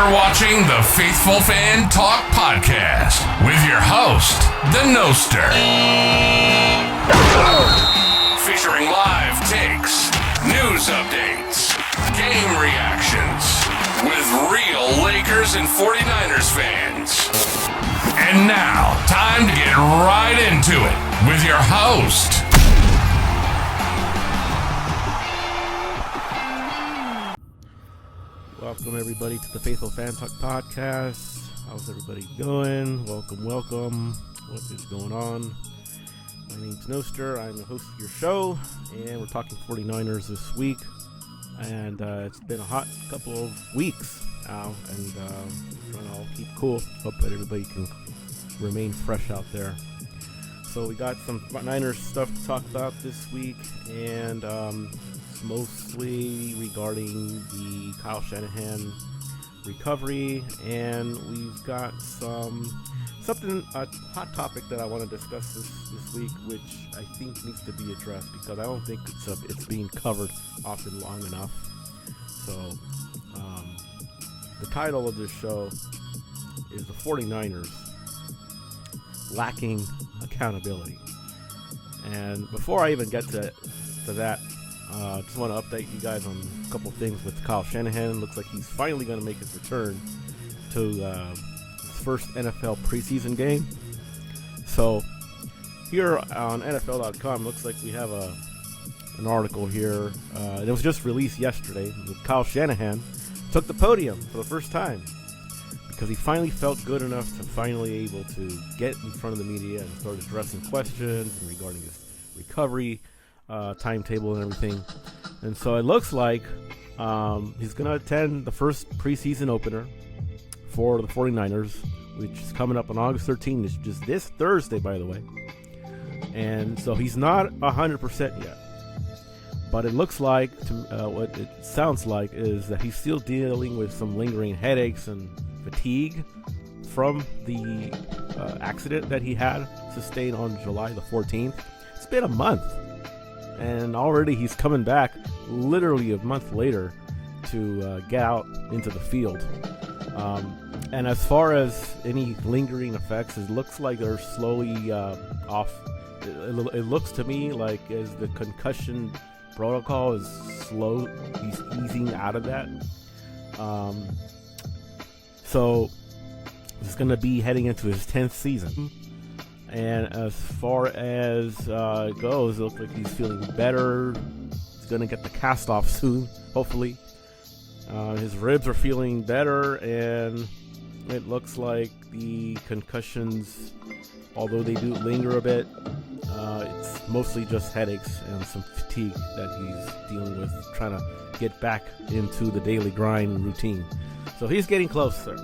You're watching the Faithful Fan Talk Podcast with your host, the Noster. Featuring live takes, news updates, game reactions, with real Lakers and 49ers fans. And now, time to get right into it with your host. Welcome everybody to the Faithful Fan Talk Podcast. How's everybody going? Welcome. What is going on? My name's Noster. I'm the host of your show, and we're talking 49ers this week. And it's been a hot couple of weeks now, and trying to all keep cool. Hope that everybody can remain fresh out there. So we got some Niners stuff to talk about this week, and mostly regarding the Kyle Shanahan recovery, and we've got a hot topic that I want to discuss this week, which I think needs to be addressed because I don't think it's being covered often long enough. So the title of this show is the 49ers lacking accountability. And before I even get to that, I just want to update you guys on a couple things with Kyle Shanahan. Looks like he's finally going to make his return to his first NFL preseason game. So here on NFL.com, looks like we have an article here. It was just released yesterday. Kyle Shanahan took the podium for the first time because he finally felt good enough to finally able to get in front of the media and start addressing questions regarding his recovery timetable and everything. And so it looks like he's going to attend the first preseason opener for the 49ers, which is coming up on August 13th. It's just this Thursday, by the way. And so he's not 100% yet. But it looks like, what it sounds like, is that he's still dealing with some lingering headaches and fatigue from the accident that he had sustained on July the 14th. It's been a month. And already he's coming back literally a month later to get out into the field. And as far as any lingering effects, it looks like they're slowly off. It looks to me like as the concussion protocol is slow, he's easing out of that. So he's going to be heading into his 10th season. And as far as it goes, it looks like he's feeling better. He's going to get the cast off soon, hopefully. His ribs are feeling better, and it looks like the concussions, although they do linger a bit, it's mostly just headaches and some fatigue that he's dealing with, trying to get back into the daily grind routine. So he's getting closer.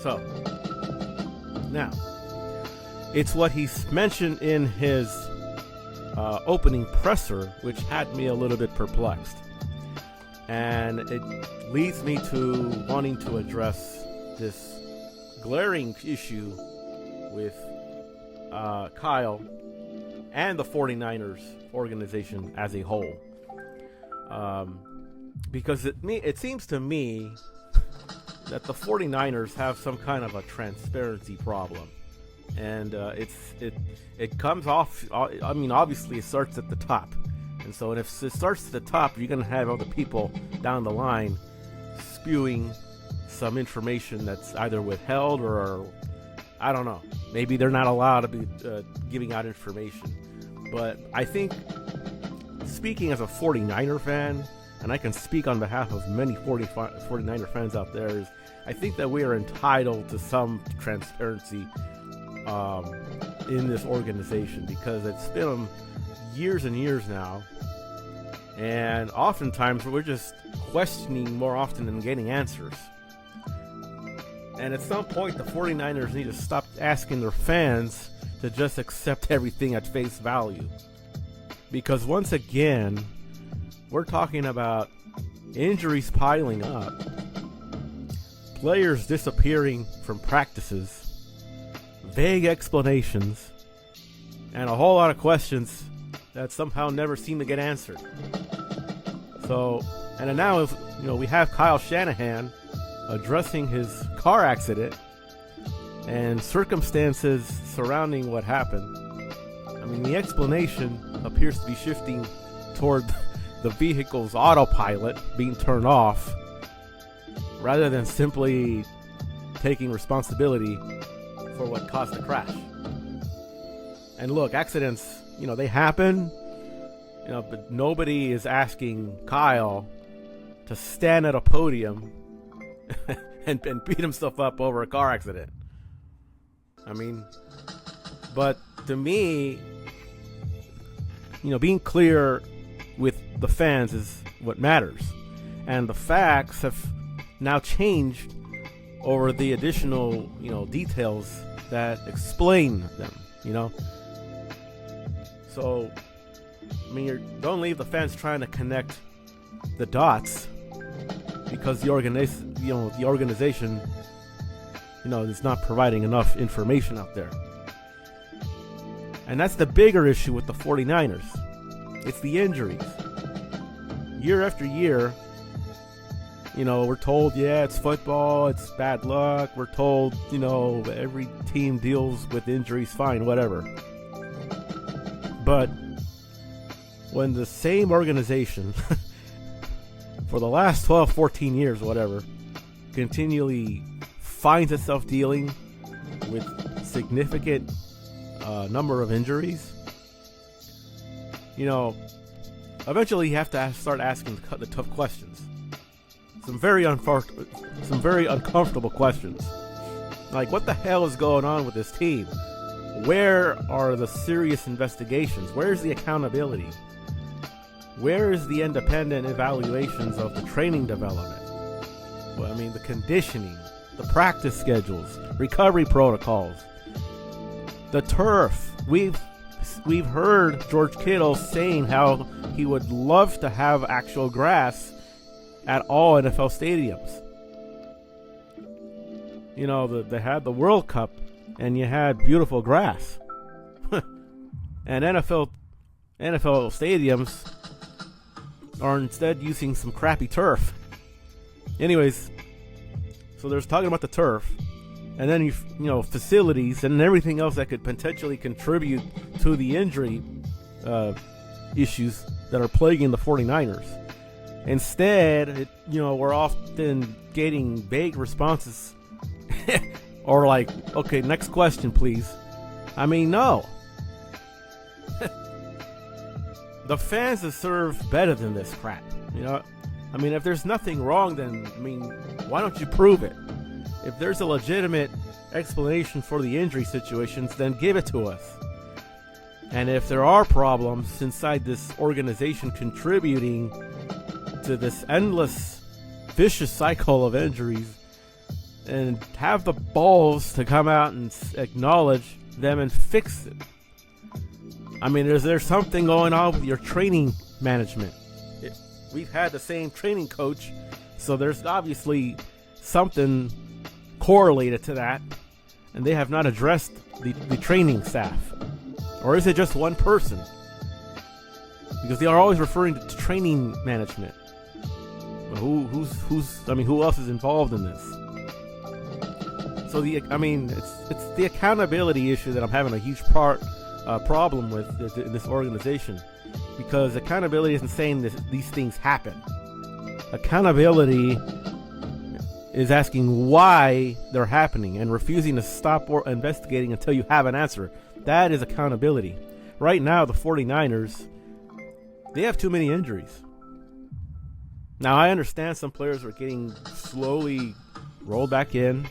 So, now, it's what he's mentioned in his opening presser, which had me a little bit perplexed. And it leads me to wanting to address this glaring issue with Kyle and the 49ers organization as a whole. Because it seems to me that the 49ers have some kind of a transparency problem. And it comes off. I mean, obviously, it starts at the top, and so if it starts at the top, you're gonna have other people down the line spewing some information that's either withheld or I don't know. Maybe they're not allowed to be giving out information. But I think, speaking as a 49er fan, and I can speak on behalf of many 49er fans out there, is I think that we are entitled to some transparency in this organization, because it's been years and years now, and oftentimes we're just questioning more often than getting answers. And at some point the 49ers need to stop asking their fans to just accept everything at face value, because once again we're talking about injuries piling up, players disappearing from practices, vague explanations, and a whole lot of questions that somehow never seem to get answered. So, and now, we have Kyle Shanahan addressing his car accident and circumstances surrounding what happened. I mean, the explanation appears to be shifting toward the vehicle's autopilot being turned off rather than simply taking responsibility for what caused the crash. And look, accidents, they happen, but nobody is asking Kyle to stand at a podium and beat himself up over a car accident. I mean, but to me, being clear with the fans is what matters. And the facts have now changed over the additional, details that explain them, So, I mean, don't leave the fans trying to connect the dots because the organization, is not providing enough information out there. And that's the bigger issue with the 49ers. It's the injuries. Year after year, we're told, it's football, it's bad luck. We're told, every team deals with injuries fine, whatever. But when the same organization, for the last 12, 14 years, whatever, continually finds itself dealing with significant number of injuries, eventually you have to start asking the tough questions. Some very uncomfortable questions. Like, what the hell is going on with this team? Where are the serious investigations? Where's the accountability? Where is the independent evaluations of the training development? Well, I mean, the conditioning, the practice schedules, recovery protocols, the turf. We've heard George Kittle saying how he would love to have actual grass at all NFL stadiums. They had the World Cup and you had beautiful grass. And NFL stadiums are instead using some crappy turf. Anyways, so there's talking about the turf, and then facilities and everything else that could potentially contribute to the injury issues that are plaguing the 49ers. Instead, we're often getting vague responses or like, okay, next question, please. I mean, no. The fans deserve better than this crap. I mean, if there's nothing wrong, then, why don't you prove it? If there's a legitimate explanation for the injury situations, then give it to us. And if there are problems inside this organization contributing to this endless, vicious cycle of injuries, and have the balls to come out and acknowledge them and fix it. I mean, is there something going on with your training management? We've had the same training coach, so there's obviously something correlated to that, and they have not addressed the training staff. Or is it just one person? Because they are always referring to training management. Who else is involved in this? So it's the accountability issue that I'm having a huge problem with in this organization, because accountability isn't saying these things happen. Accountability is asking why they're happening and refusing to stop or investigating until you have an answer. That is accountability. Right now, the 49ers, they have too many injuries. Now, I understand some players are getting slowly rolled back in,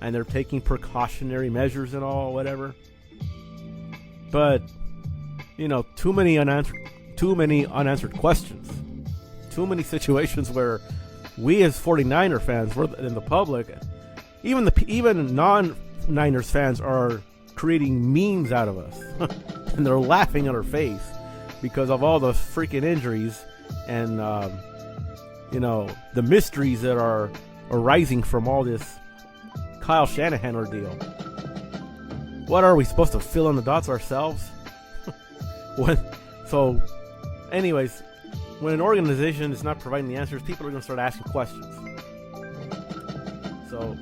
and they're taking precautionary measures and all, whatever. But, too many unanswered questions. Too many situations where we as 49er fans, we're in the public, even non-Niners fans are creating memes out of us. And they're laughing in our face because of all the freaking injuries and, the mysteries that are arising from all this Kyle Shanahan ordeal. What are we supposed to fill in the dots ourselves? Anyways, when an organization is not providing the answers, people are going to start asking questions. So,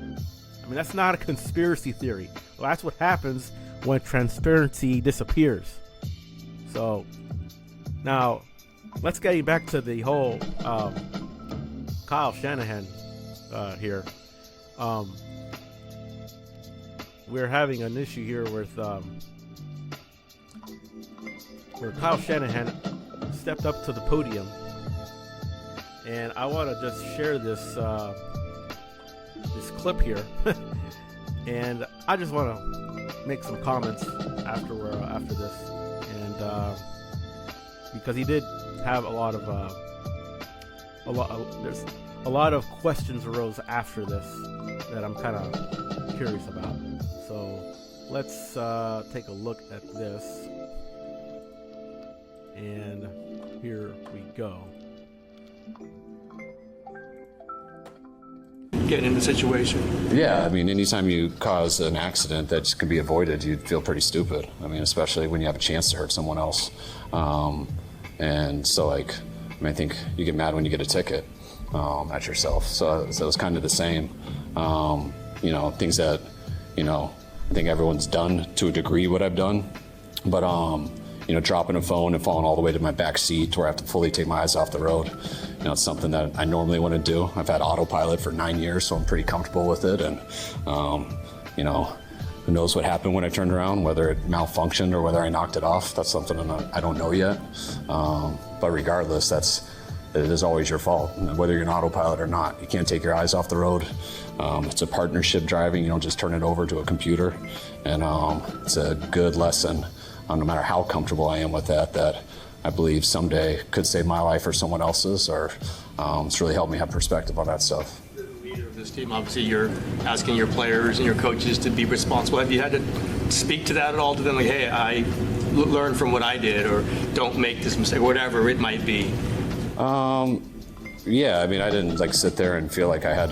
I mean, that's not a conspiracy theory. Well, that's what happens when transparency disappears. So, now, let's get back to the whole Kyle Shanahan here. We're having an issue here with where Kyle Shanahan stepped up to the podium, and I want to just share this this clip here, and I just want to make some comments after this, and because he did have there's a lot of questions arose after this that I'm kind of curious about. So let's take a look at this, and here we go. Getting in the situation. Yeah, I mean, anytime you cause an accident that can be avoided, you'd feel pretty stupid. I mean, especially when you have a chance to hurt someone else. And so, like, I think you get mad when you get a ticket at yourself. So it was kind of the same. Things that, I think everyone's done to a degree what I've done. But, dropping a phone and falling all the way to my back seat where I have to fully take my eyes off the road. It's something that I normally wouldn't do. I've had Autopilot for 9 years, so I'm pretty comfortable with it. And, who knows what happened when I turned around, whether it malfunctioned or whether I knocked it off. That's something I don't know yet. But regardless, it is always your fault, whether you're an autopilot or not. You can't take your eyes off the road. It's a partnership driving. You don't just turn it over to a computer. And it's a good lesson, no matter how comfortable I am with that I believe someday could save my life or someone else's, or it's really helped me have perspective on that stuff. The leader of this team, obviously you're asking your players and your coaches to be responsible. Have you had to speak to that at all to them? Like, hey, I learned from what I did, or don't make this mistake, whatever it might be. Yeah, I mean, I didn't sit there and feel like I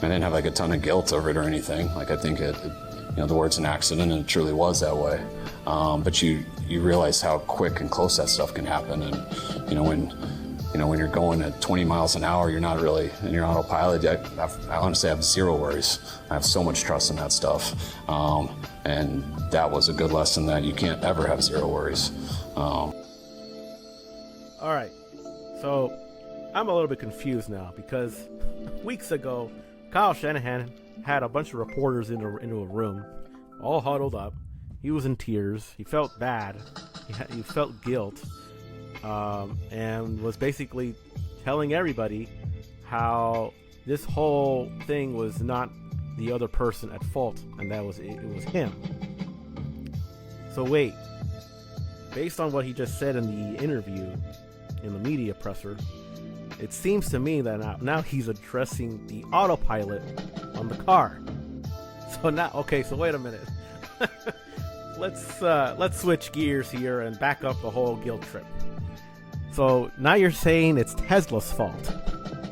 didn't have a ton of guilt over it or anything. I think the word's an accident, and it truly was that way. But you realize how quick and close that stuff can happen. And, when you're going at 20 miles an hour, you're not really in your autopilot. I honestly have zero worries. I have so much trust in that stuff. And that was a good lesson that you can't ever have zero worries. All right. So I'm a little bit confused now, because weeks ago, Kyle Shanahan had a bunch of reporters into a room, all huddled up. He was in tears. He felt bad. He felt guilt, and was basically telling everybody how this whole thing was not the other person at fault, and it was him. So wait, based on what he just said in the interview, in the media presser, it seems to me that now he's addressing the autopilot on the car. So now, okay, so wait a minute. Let's switch gears here and back up the whole guilt trip. So now you're saying it's Tesla's fault,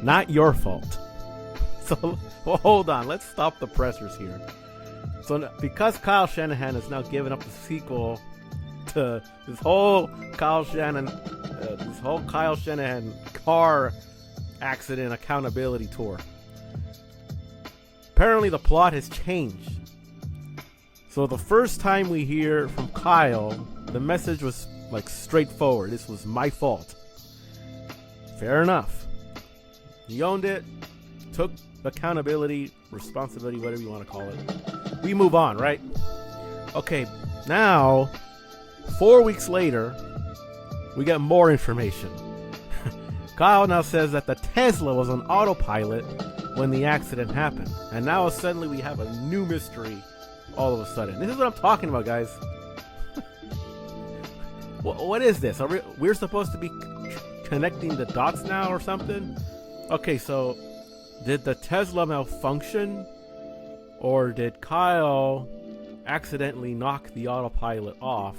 not your fault. So well, hold on, let's stop the pressers here. So because Kyle Shanahan has now given up the sequel to this whole Kyle Shanahan car accident accountability tour, apparently the plot has changed. So the first time we hear from Kyle, the message was straightforward. This was my fault. Fair enough. He owned it, took accountability, responsibility, whatever you want to call it. We move on, right? Okay, now 4 weeks later, we get more information. Kyle now says that the Tesla was on autopilot when the accident happened. And now suddenly we have a new mystery all of a sudden. This is what I'm talking about, guys. What is this? We're supposed to be connecting the dots now or something? Okay, so did the Tesla malfunction? Or did Kyle accidentally knock the autopilot off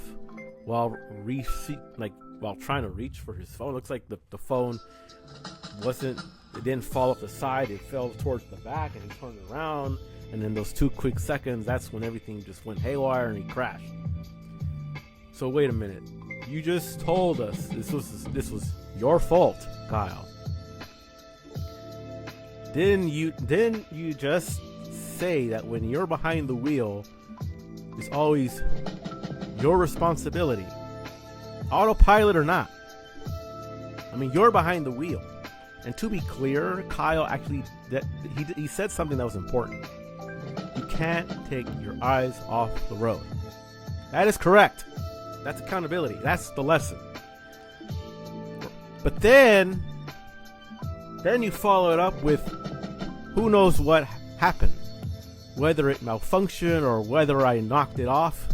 while trying to reach for his phone? Looks like the phone it didn't fall off the side, it fell towards the back, and he turned around, and in those 2 quick seconds, that's when everything just went haywire and he crashed. So wait a minute, you just told us this was your fault, Kyle. Didn't you just say that when you're behind the wheel, it's always your responsibility, autopilot or not? I mean, you're behind the wheel. And to be clear, Kyle actually he said something that was important. You can't take your eyes off the road. That is correct. That's accountability. That's the lesson. But then you follow it up with who knows what happened, whether it malfunctioned or whether I knocked it off.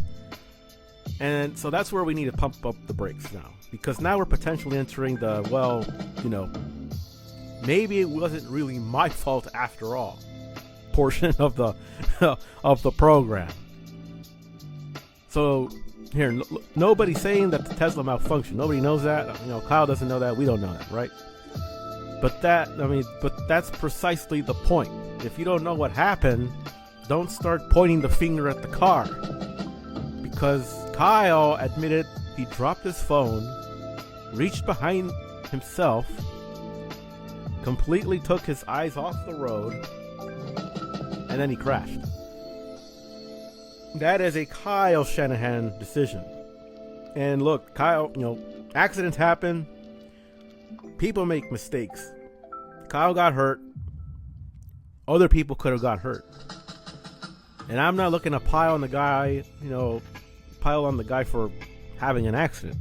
And so that's where we need to pump up the brakes now, because now we're potentially entering the, well, maybe it wasn't really my fault after all portion of the of the program. So here, nobody's saying that the Tesla malfunctioned. Nobody knows that. Kyle doesn't know that. We don't know that, right? But that's precisely the point. If you don't know what happened, don't start pointing the finger at the car. Because Kyle admitted he dropped his phone, reached behind himself, completely took his eyes off the road, and then he crashed. That is a Kyle Shanahan decision. And look, Kyle, accidents happen. People make mistakes. Kyle got hurt. Other people could have got hurt. And I'm not looking to pile on the guy for having an accident.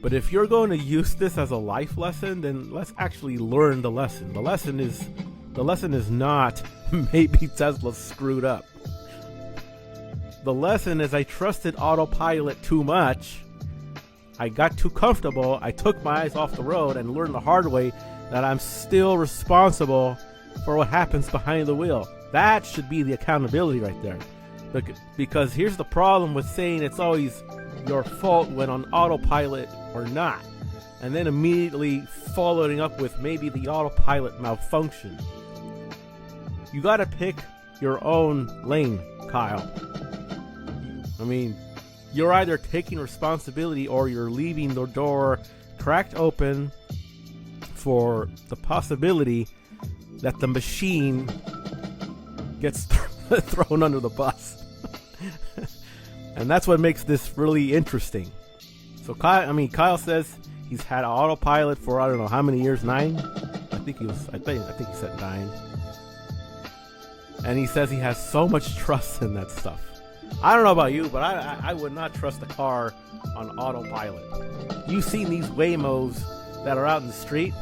But if you're going to use this as a life lesson, then let's actually learn the lesson. The lesson is not maybe Tesla screwed up. The lesson is I trusted autopilot too much. I got too comfortable. I took my eyes off the road and learned the hard way that I'm still responsible for what happens behind the wheel. That should be the accountability right there. Because here's the problem with saying it's always your fault when on autopilot or not, and then immediately following up with maybe the autopilot malfunction. You got to pick your own lane, Kyle. I mean, you're either taking responsibility or you're leaving the door cracked open for the possibility that the machine gets thrown under the bus. And that's what makes this really interesting. So Kyle says he's had autopilot for I don't know how many years, 9? I think he said 9. And he says he has so much trust in that stuff. I don't know about you, but I would not trust a car on autopilot. You've seen these Waymos that are out in the street,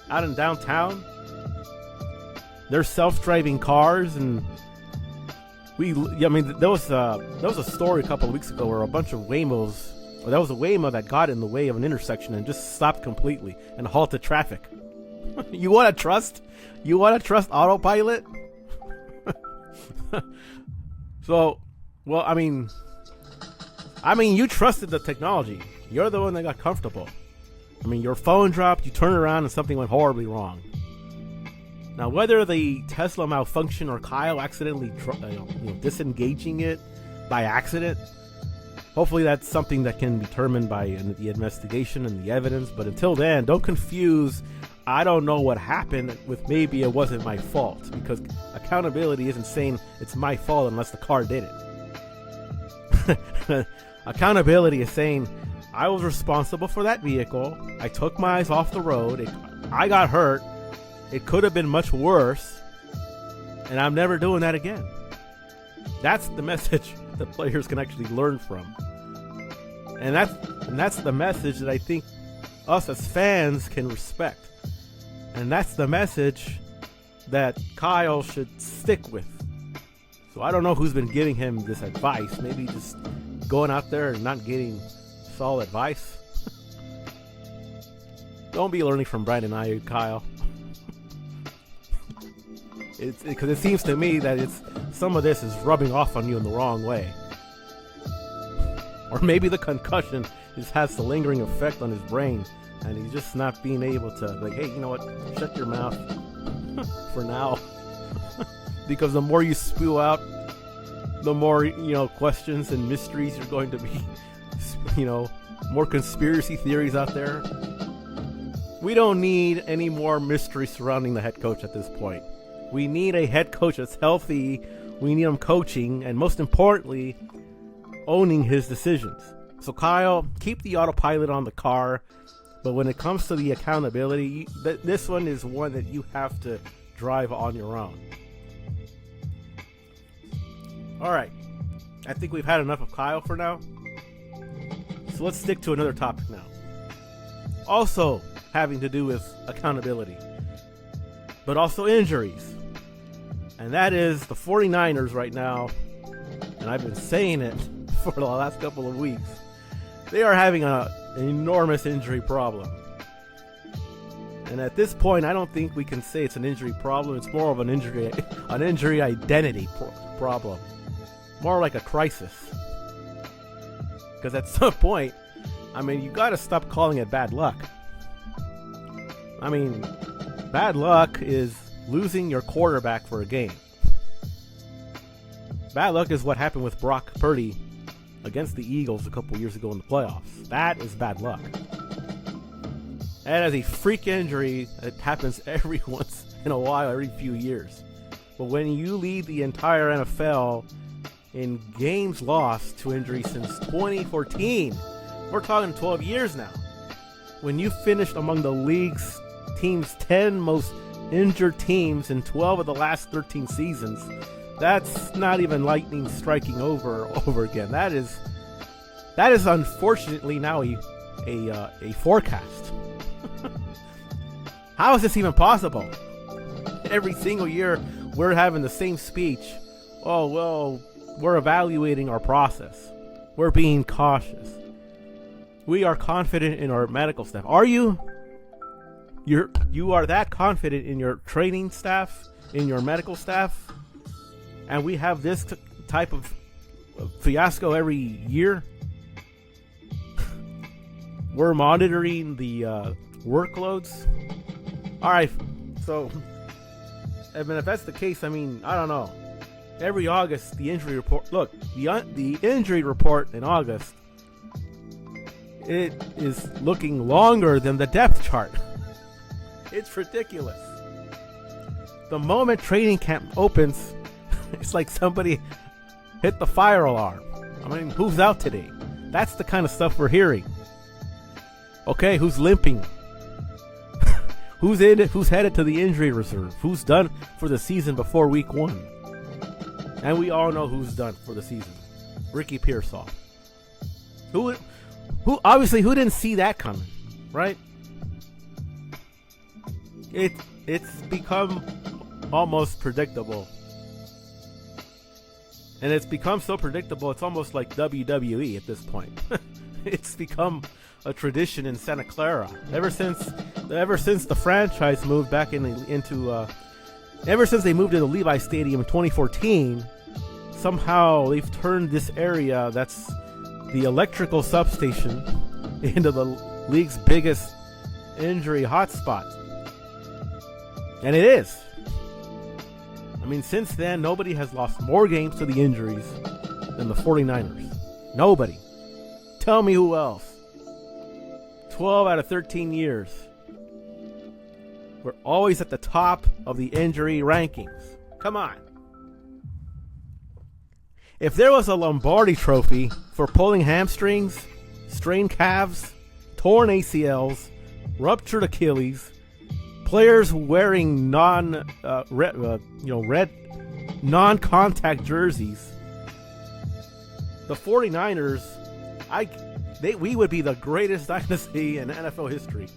out in downtown. They're self-driving cars, and there was a story a couple of weeks ago where a bunch of Waymos, or there was a Waymo that got in the way of an intersection and just stopped completely and halted traffic. You want to trust autopilot? So, well, I mean, you trusted the technology. You're the one that got comfortable. I mean, your phone dropped, you turned around, and something went horribly wrong. Now, whether the Tesla malfunction or Kyle accidentally disengaging it by accident, hopefully that's something that can be determined by the investigation and the evidence. But until then, don't confuse I don't know what happened with maybe it wasn't my fault, because accountability isn't saying it's my fault unless the car did it. Accountability is saying I was responsible for that vehicle. I took my eyes off the road. I got hurt. It could have been much worse, and I'm never doing that again. That's the message that players can actually learn from. And that's the message that I think us as fans can respect. And that's the message that Kyle should stick with. So I don't know who's been giving him this advice. Maybe just going out there and not getting solid advice. Don't be learning from Brandon Ayuk, Kyle. Because it seems to me that some of this is rubbing off on you in the wrong way. Or maybe the concussion just has the lingering effect on his brain, and he's just not being able to, like, hey, you know what, shut your mouth for now. Because the more you spew out, the more, questions and mysteries you're going to be, more conspiracy theories out there. We don't need any more mystery surrounding the head coach at this point. We need a head coach that's healthy. We need him coaching, and most importantly, owning his decisions. So Kyle, keep the autopilot on the car, but when it comes to the accountability, this one is one that you have to drive on your own. All right, I think we've had enough of Kyle for now. So let's stick to another topic now. Also having to do with accountability, but also injuries. And that is the 49ers right now, and I've been saying it for the last couple of weeks. They are having an enormous injury problem. And at this point, I don't think we can say it's an injury problem. It's more of an injury identity problem. More like a crisis. Because at some point, I mean, you got to stop calling it bad luck. I mean, bad luck is losing your quarterback for a game. Bad luck is what happened with Brock Purdy against the Eagles a couple years ago in the playoffs. That is bad luck. That is a freak injury that happens every once in a while, every few years. But when you lead the entire NFL in games lost to injury since 2014, we're talking 12 years now. When you finished among the league's team's 10 most injured teams in 12 of the last 13 seasons, that's not even lightning striking over again. That is unfortunately now a forecast. How is this even possible? Every single year we're having the same speech. Oh, well, we're evaluating our process. We're being cautious. We are confident in our medical staff. Are you? You are that confident in your training staff, in your medical staff? And we have this type of fiasco every year? We're monitoring the workloads. All right, so I mean, if that's the case, I mean, I don't know. Every August, the injury report. Look, the injury report in August, it is looking longer than the depth chart. It's ridiculous. The moment training camp opens, it's like somebody hit the fire alarm. I mean, who's out today? That's the kind of stuff we're hearing. Okay, who's limping? Who's headed to the injury reserve? Who's done for the season before week 1? And we all know who's done for the season. Ricky Pearsall. Who obviously who didn't see that coming, right? It's become almost predictable. And it's become so predictable, it's almost like WWE at this point. It's become a tradition in Santa Clara. Ever since the franchise moved back ever since they moved to the Levi Stadium in 2014, somehow they've turned this area that's the electrical substation into the league's biggest injury hotspot. And it is. I mean, since then, nobody has lost more games to the injuries than the 49ers. Nobody. Tell me who else. 12 out of 13 years. We're always at the top of the injury rankings. Come on. If there was a Lombardi trophy for pulling hamstrings, strained calves, torn ACLs, ruptured Achilles, players wearing red non-contact jerseys, the 49ers, we would be the greatest dynasty in NFL history.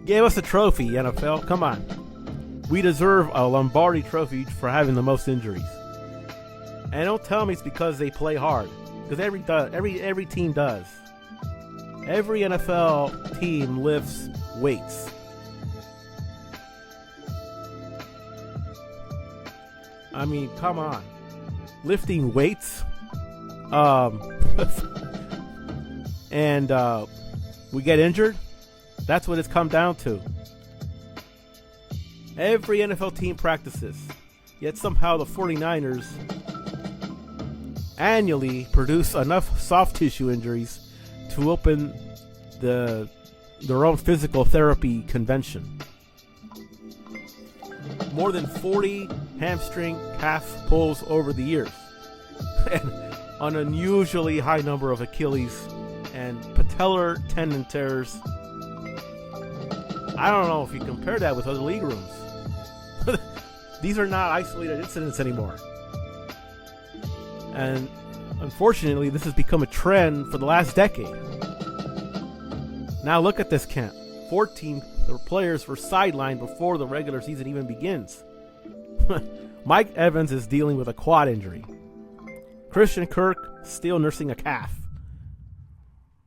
Give us a trophy, NFL. Come on. We deserve a Lombardi trophy for having the most injuries. And don't tell me it's because they play hard. Because every team does. Every NFL team lifts weights. I mean, come on. Lifting weights. And we get injured. That's what it's come down to. Every NFL team practices. Yet somehow the 49ers annually produce enough soft tissue injuries to open the their own physical therapy convention. More than 40 hamstring calf pulls over the years. And an unusually high number of Achilles and patellar tendon tears. I don't know if you compare that with other league rooms. These are not isolated incidents anymore. And unfortunately, this has become a trend for the last decade. Now look at this camp. 14 players were sidelined before the regular season even begins. Mike Evans is dealing with a quad injury. Christian Kirk still nursing a calf.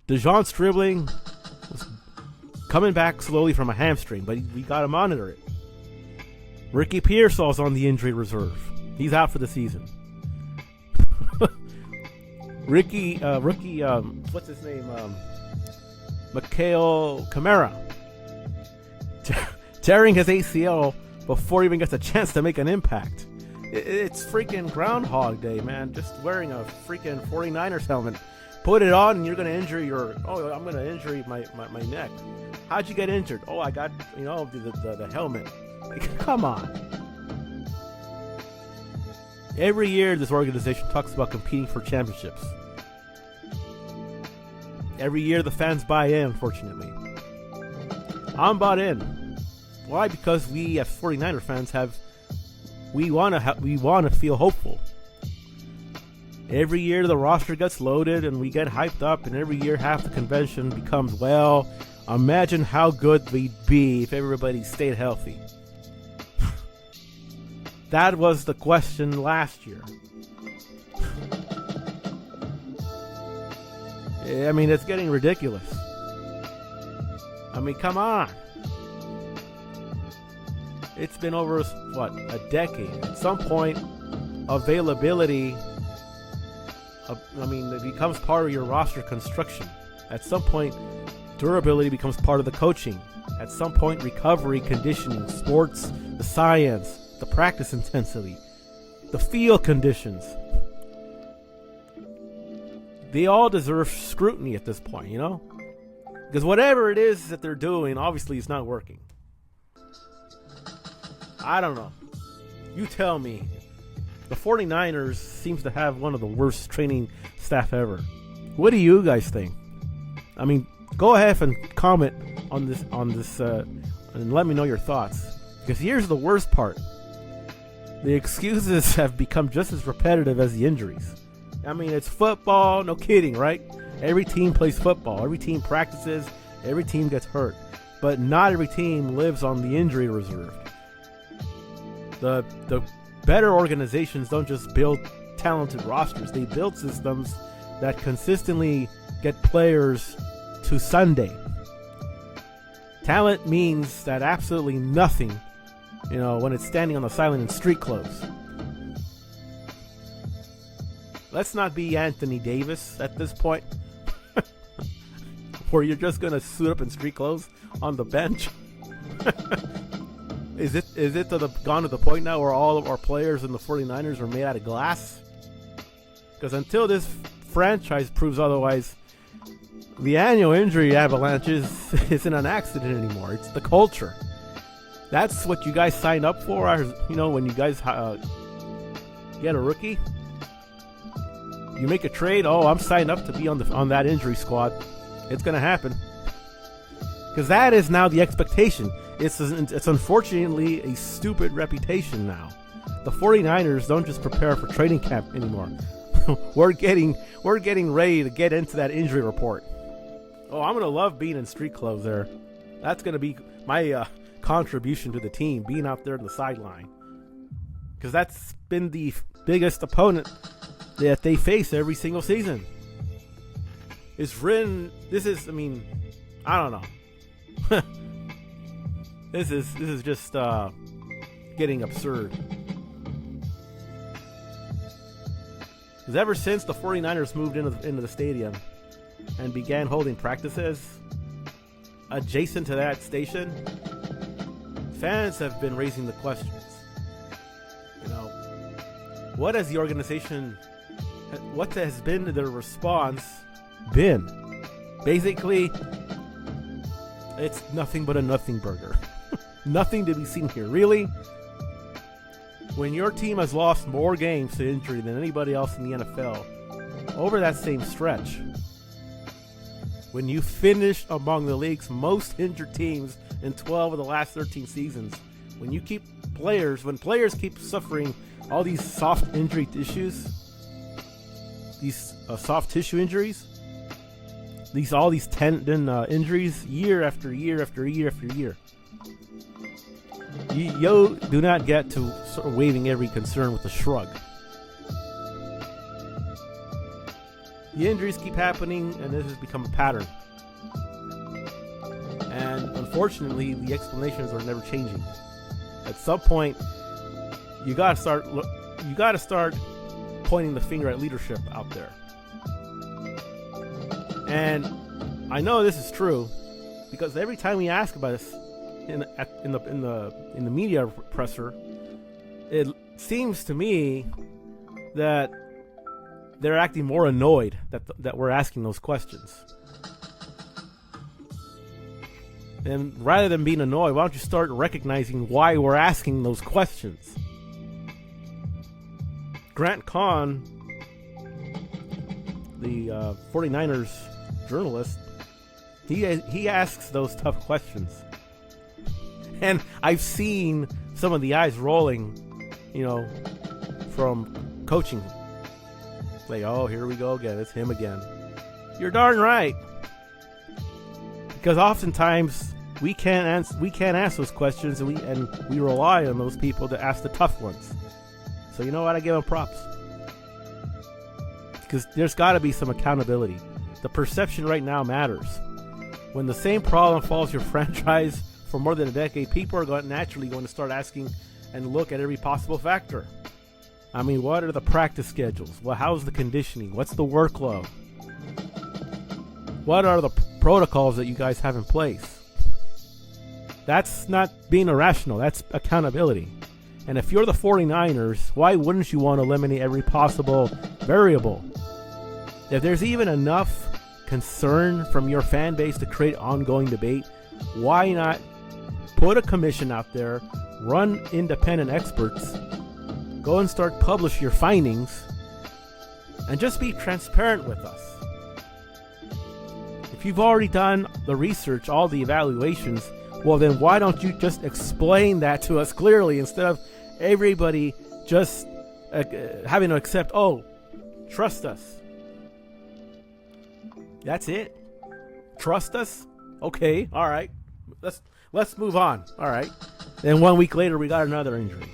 DeJohn Stribling was coming back slowly from a hamstring, but we got to monitor it. Ricky Pearsall's on the injury reserve. He's out for the season. Rookie, what's his name? Mikhail Kamara. Tearing his ACL before he even gets a chance to make an impact. It's freaking Groundhog Day, man. Just wearing a freaking 49ers helmet. Put it on and you're going to injure I'm going to injure my neck. How'd you get injured? Oh, I got, the helmet. Like, come on. Every year this organization talks about competing for championships. Every year the fans buy in, unfortunately. I'm bought in. Why? Because we as 49er fans we want to feel hopeful. Every year the roster gets loaded and we get hyped up, and every year half the convention becomes, well, imagine how good we'd be if everybody stayed healthy. That was the question last year. I mean, it's getting ridiculous. I mean, come on. It's been over, a decade. At some point, availability, it becomes part of your roster construction. At some point, durability becomes part of the coaching. At some point, recovery, conditioning, sports, the science, the practice intensity, the field conditions. They all deserve scrutiny at this point, Because whatever it is that they're doing, obviously it's not working. I don't know. You tell me. The 49ers seems to have one of the worst training staff ever. What do you guys think? I mean, go ahead and comment on this, and let me know your thoughts. Because here's the worst part. The excuses have become just as repetitive as the injuries. I mean, it's football, no kidding, right? Every team plays football. Every team practices. Every team gets hurt. But not every team lives on the injury reserve. The better organizations don't just build talented rosters. They build systems that consistently get players to Sunday. Talent means that absolutely nothing, when it's standing on the sideline in street clothes. Let's not be Anthony Davis at this point, where you're just going to suit up in street clothes on the bench. Is it gone to the point now where all of our players in the 49ers are made out of glass? Because until this franchise proves otherwise, the annual injury avalanche isn't an accident anymore. It's the culture. That's what you guys signed up for. When you guys get a rookie, you make a trade. Oh, I'm signed up to be on that injury squad. It's going to happen. Because that is now the expectation. It's unfortunately a stupid reputation now. The 49ers don't just prepare for training camp anymore. We're getting ready to get into that injury report. Oh, I'm going to love being in street clothes there. That's going to be my contribution to the team, being out there on the sideline. Because that's been the biggest opponent that they face every single season. I don't know. This is just getting absurd. Because ever since the 49ers moved into the stadium and began holding practices adjacent to that station, fans have been raising the questions. What has the organization, what has been their response been? Basically, It's nothing but a nothing burger. Nothing to be seen here. Really? When your team has lost more games to injury than anybody else in the NFL over that same stretch, when you finish among the league's most injured teams in 12 of the last 13 seasons, when players keep suffering all these soft injury issues, these soft tissue injuries, all these tendon injuries year after year after year after year, you do not get to sort of waving every concern with a shrug. The injuries keep happening, and this has become a pattern. And unfortunately, the explanations are never changing. At some point, you gotta start pointing the finger at leadership out there. And I know this is true because every time we ask about this in the media presser, it seems to me that they're acting more annoyed that we're asking those questions. And rather than being annoyed, why don't you start recognizing why we're asking those questions? Grant Kahn, the 49ers journalist, he asks those tough questions. And I've seen some of the eyes rolling, from coaching. Like, oh, here we go again. It's him again. You're darn right. Because oftentimes we can't ask those questions, and we rely on those people to ask the tough ones. So you know what? I give them props. Because there's got to be some accountability. The perception right now matters. When the same problem follows your franchise for more than a decade, people are naturally going to start asking and look at every possible factor. I mean, what are the practice schedules? Well, how's the conditioning? What's the workload? What are the protocols that you guys have in place? That's not being irrational. That's accountability. And if you're the 49ers, why wouldn't you want to eliminate every possible variable? If there's even enough concern from your fan base to create ongoing debate, why not put a commission out there, run independent experts, go and start publish your findings, and just be transparent with us. If you've already done the research, all the evaluations, well then why don't you just explain that to us clearly instead of everybody just having to accept, oh, trust us. That's it. Trust us? Okay, all right. Let's move on. All right. Then 1 week later, we got another injury.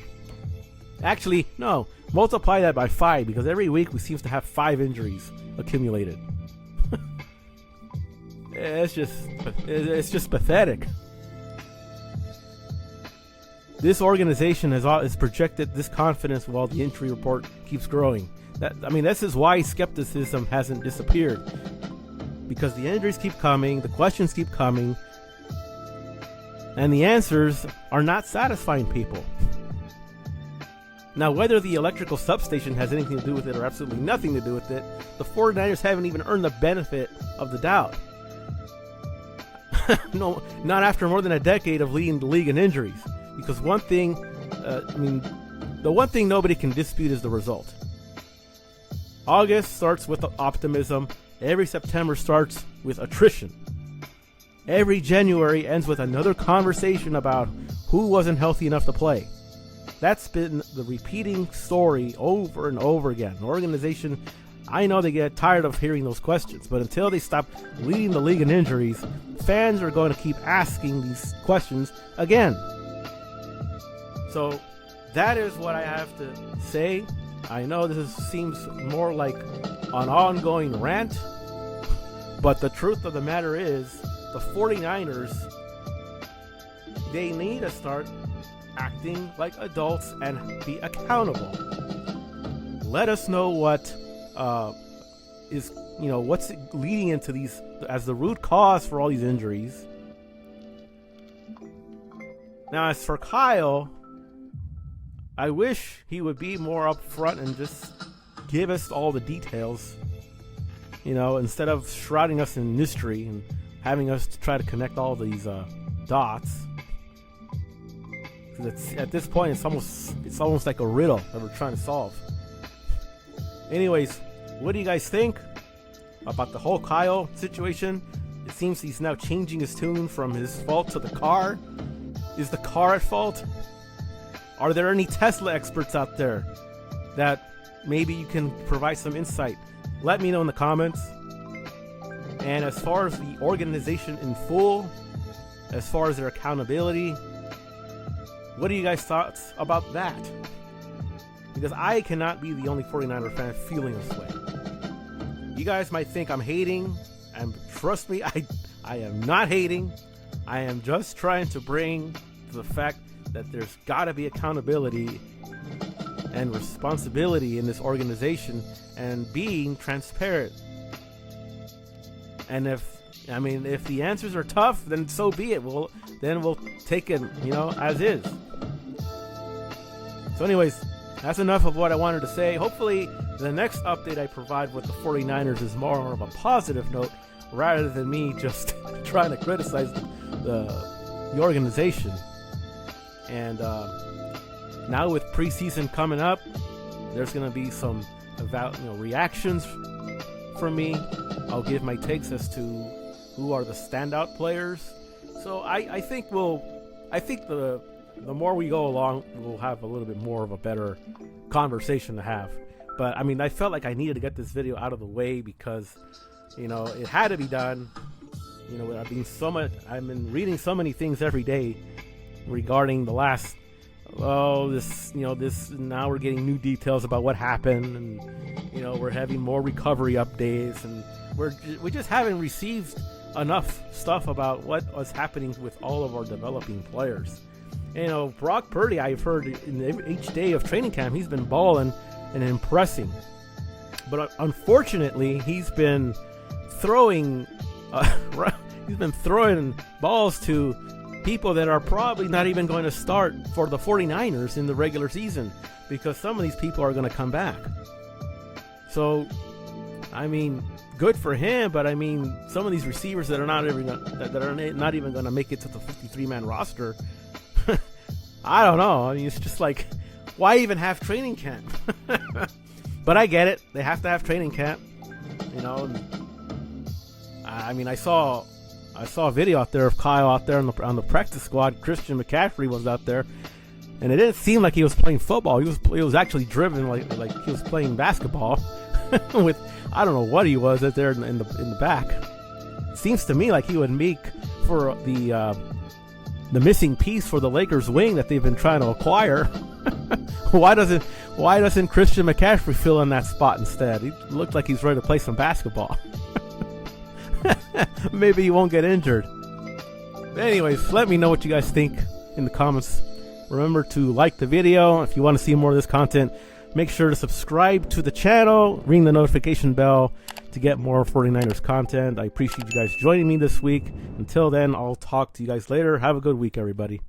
Actually, no. Multiply that by 5 because every week we seem to have 5 injuries accumulated. It's just pathetic. This organization has projected this confidence while the injury report keeps growing. This is why skepticism hasn't disappeared. Because the injuries keep coming, the questions keep coming, and the answers are not satisfying people. Now, whether the electrical substation has anything to do with it or absolutely nothing to do with it, the 49ers haven't even earned the benefit of the doubt. No, not after more than a decade of leading the league in injuries. Because the one thing nobody can dispute is the result. August starts with optimism. Every September starts with attrition. Every January ends with another conversation about who wasn't healthy enough to play. That's been the repeating story over and over again. The organization, I know they get tired of hearing those questions, but until they stop leading the league in injuries, fans are going to keep asking these questions again. So that is what I have to say. I know this seems more like an ongoing rant, but the truth of the matter is the 49ers, they need to start acting like adults and be accountable. Let us know what what's leading into these as the root cause for all these injuries. Now, as for Kyle, I wish he would be more upfront and just give us all the details, instead of shrouding us in mystery and having us to try to connect all these dots. At this point, it's almost like a riddle that we're trying to solve. Anyways, what do you guys think about the whole Kyle situation? It seems he's now changing his tune from his fault to the car. Is the car at fault? Are there any Tesla experts out there that maybe you can provide some insight? Let me know in the comments. And as far as the organization in full, as far as their accountability, what are you guys' thoughts about that? Because I cannot be the only 49er fan feeling this way. You guys might think I'm hating, and trust me, I am not hating. I am just trying to bring to the fact that there's got to be accountability and responsibility in this organization and being transparent. And if the answers are tough, then so be it. Then we'll take it, as is. So anyways, that's enough of what I wanted to say. Hopefully the next update I provide with the 49ers is more of a positive note rather than me just trying to criticize the organization. And now with preseason coming up, there's going to be some reactions from me. I'll give my takes as to who are the standout players. So I think the more we go along, we'll have a little bit more of a better conversation to have. But I felt like I needed to get this video out of the way because, it had to be done. I've been reading so many things every day regarding the last. This now we're getting new details about what happened, and we're having more recovery updates, and we just haven't received enough stuff about what was happening with all of our developing players. Brock Purdy, I've heard in each day of training camp, he's been balling and impressing. But unfortunately, he's been throwing balls to people that are probably not even going to start for the 49ers in the regular season, because some of these people are going to come back. So, good for him, but some of these receivers that are not even going to make it to the 53-man roster, I don't know. It's just like, why even have training camp? But I get it. They have to have training camp. I saw a video out there of Kyle out there on the practice squad. Christian McCaffrey was out there, and it didn't seem like he was playing football. He was actually driven like he was playing basketball with, I don't know what he was out there in the back. It seems to me like he would make for the missing piece for the Lakers wing that they've been trying to acquire. Why doesn't Christian McCaffrey fill in that spot instead? He looked like he's ready to play some basketball. Maybe he won't get injured. But anyways, let me know what you guys think in the comments. Remember to like the video. If you want to see more of this content, make sure to subscribe to the channel, ring the notification bell to get more 49ers content. I appreciate you guys joining me this week. Until then, I'll talk to you guys later. Have a good week, everybody.